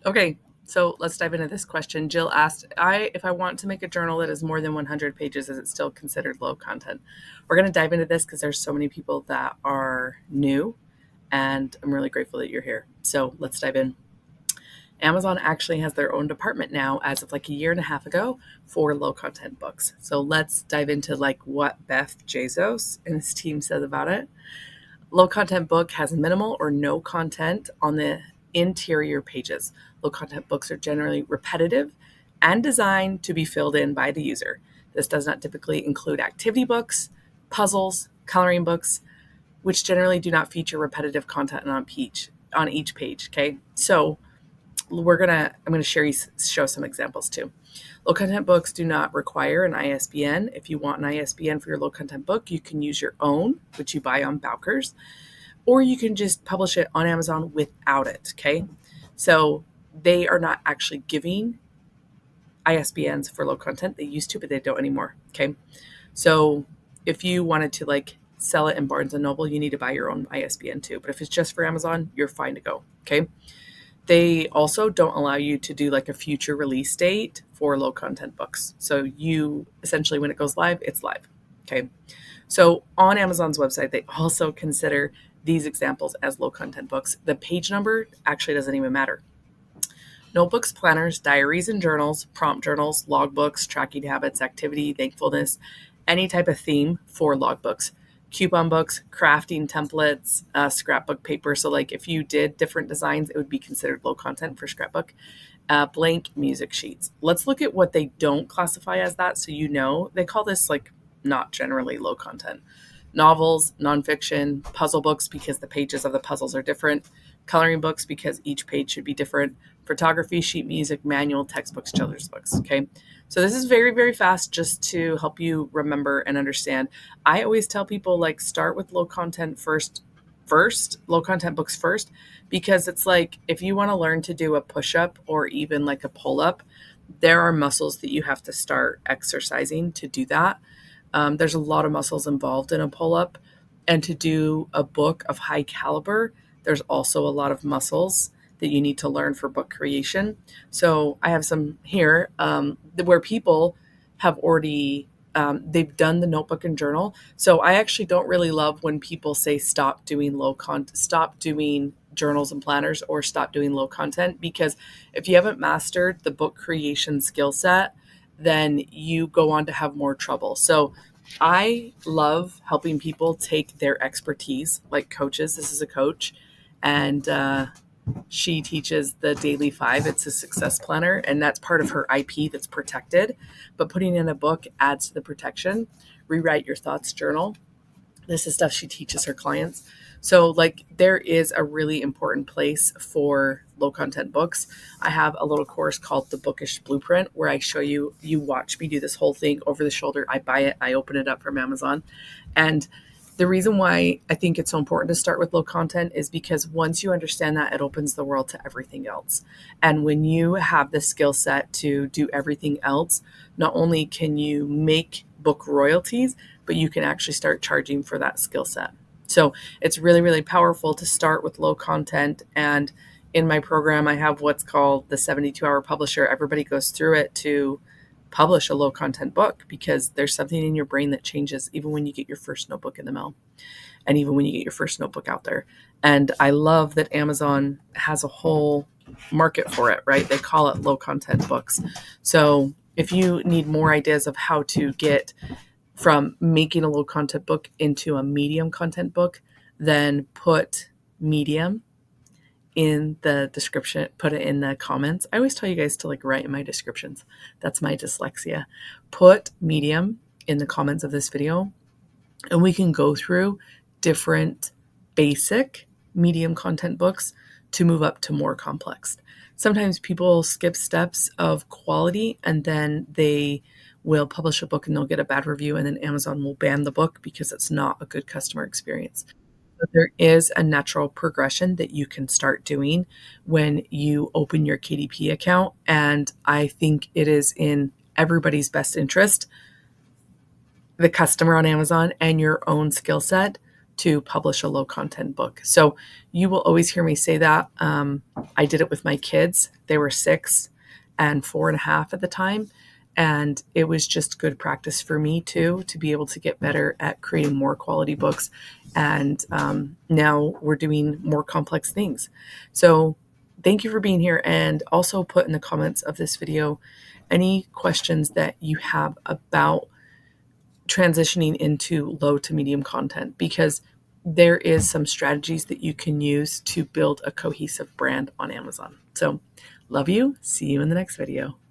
Okay, so let's dive into this question. Jill asked, if I want to make a journal that is more than 100 pages, is it still considered low content? We're going to dive into this because there's so many people that are new, and I'm really grateful that you're here. So let's dive in. Amazon actually has their own department now as of like a year and a half ago for low content books. So let's dive into like what Beth Bezos and his team says about it. Low content book has minimal or no content on the interior pages. Low content books are generally repetitive and designed to be filled in by the user. This does not typically include activity books, puzzles, coloring books, which generally do not feature repetitive content on each page. Okay, so I'm gonna show some examples too. Low content books do not require an ISBN. If you want an ISBN for your low content book, you can use your own, which you buy on Bowkers, or you can just publish it on Amazon without it. Okay, so they are not actually giving ISBNs for low content. They used to, but they don't anymore. Okay, so if you wanted to like sell it in Barnes and Noble, you need to buy your own ISBN too. But if it's just for Amazon, you're fine to go. Okay. They also don't allow you to do like a future release date for low content books. So you essentially, when it goes live, it's live. Okay. So on Amazon's website, they also consider these examples as low content books. The page number actually doesn't even matter. Notebooks, planners, diaries and journals, prompt journals, logbooks, tracking habits, activity, thankfulness, any type of theme for logbooks, coupon books, crafting templates, scrapbook paper. So like if you did different designs, it would be considered low content for scrapbook. Blank music sheets. Let's look at what they don't classify as that. So you know, they call this like not generally low content. Novels, nonfiction, puzzle books because the pages of the puzzles are different, coloring books because each page should be different, photography, sheet music, manual, textbooks, children's books. Okay. So this is very, very fast just to help you remember and understand. I always tell people like start with low content low content books first, because it's like if you want to learn to do a push up or even like a pull up, there are muscles that you have to start exercising to do that. There's a lot of muscles involved in a pull up. And to do a book of high caliber, there's also a lot of muscles that you need to learn for book creation. So I have some here where people have already they've done the notebook and journal. So I actually don't really love when people say stop doing stop doing journals and planners or stop doing low content, because if you haven't mastered the book creation skill set, then you go on to have more trouble. So I love helping people take their expertise, like coaches. This is a coach, and she teaches the Daily Five. It's a success planner, and that's part of her IP that's protected. But putting in a book adds to the protection. Rewrite Your Thoughts journal. This is stuff she teaches her clients. So, like, there is a really important place for low content books. I have a little course called The Bookish Blueprint where I show you, you watch me do this whole thing over the shoulder. I buy it, I open it up from Amazon. And the reason why I think it's so important to start with low content is because once you understand that, it opens the world to everything else. And when you have the skill set to do everything else, not only can you make book royalties, but you can actually start charging for that skill set. So it's really, really powerful to start with low content. And in my program, I have what's called the 72-hour publisher. Everybody goes through it to publish a low content book because there's something in your brain that changes even when you get your first notebook in the mail and even when you get your first notebook out there. And I love that Amazon has a whole market for it, right? They call it low content books. So if you need more ideas of how to get from making a low content book into a medium content book, then put medium in the description, put it in the comments. I always tell you guys to like write in my descriptions. That's my dyslexia. Put medium in the comments of this video, and we can go through different basic medium content books to move up to more complex. Sometimes people skip steps of quality and then they will publish a book and they'll get a bad review, and then Amazon will ban the book because it's not a good customer experience. But there is a natural progression that you can start doing when you open your KDP account. And I think it is in everybody's best interest, the customer on Amazon and your own skill set, to publish a low content book. So you will always hear me say that. I did it with my kids. They were 6 and 4.5 at the time. And it was just good practice for me too, to be able to get better at creating more quality books. And now we're doing more complex things. So thank you for being here. And also put in the comments of this video any questions that you have about transitioning into low to medium content, because there is some strategies that you can use to build a cohesive brand on Amazon. So love you. See you in the next video.